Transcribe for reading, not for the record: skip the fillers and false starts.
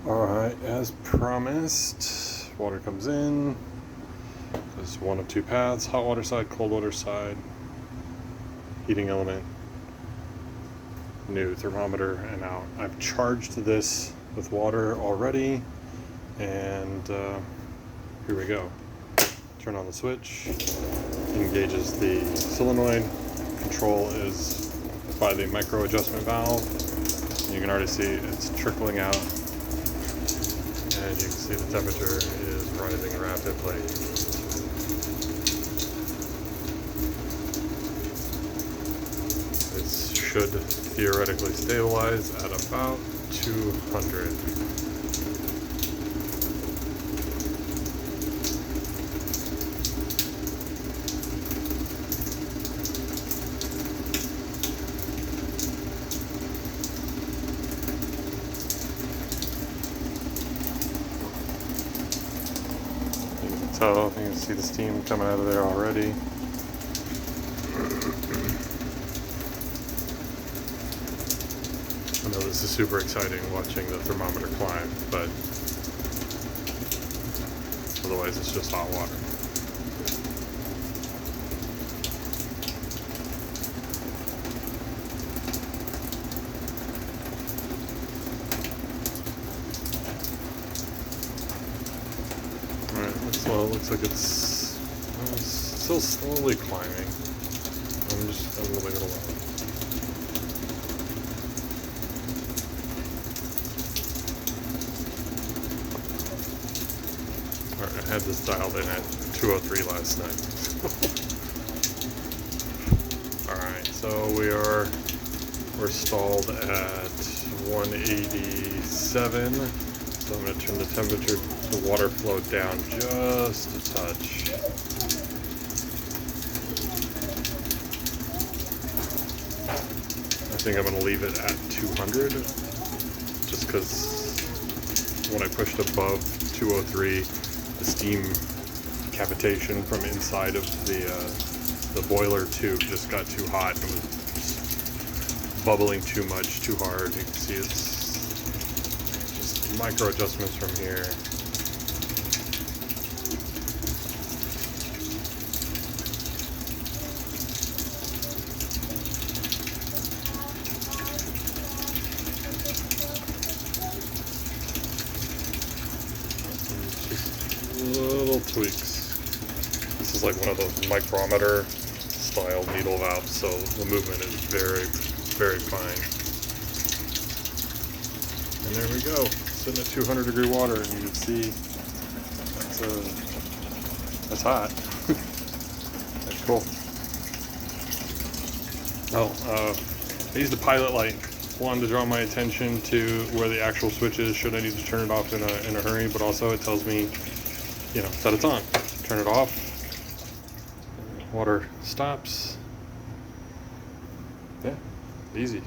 Alright, as promised, water comes in. There's one of two paths, hot water side, cold water side, heating element, new thermometer, and out. I've charged this with water already, and here we go. Turn on the switch, engages the solenoid. Control is by the micro adjustment valve. You can already see it's trickling out, and you can see the temperature is rising rapidly. This should theoretically stabilize at about 200. So you can see the steam coming out of there already. I know this is super exciting watching the thermometer climb, but otherwise it's just hot water. Well, it looks like it's still slowly climbing. I'm gonna leave it alone. Alright, I had this dialed in at 203 last night. Alright, so we're stalled at 187. So I'm going to turn the temperature, the water flow down just a touch. I think I'm going to leave it at 200, just because when I pushed above 203, the steam cavitation from inside of the boiler tube just got too hot and was bubbling too much, too hard. You can see it's micro adjustments from here. Just little tweaks. This is like one of those micrometer style needle valves, so the movement is very, very fine. And there we go. Sitting at 200-degree water, and you can see that's hot. That's cool. Oh, I used a pilot light. Wanted to draw my attention to where the actual switch is. Should I need to turn it off in a hurry? But also, it tells me, that it's on. Turn it off. Water stops. Yeah, easy.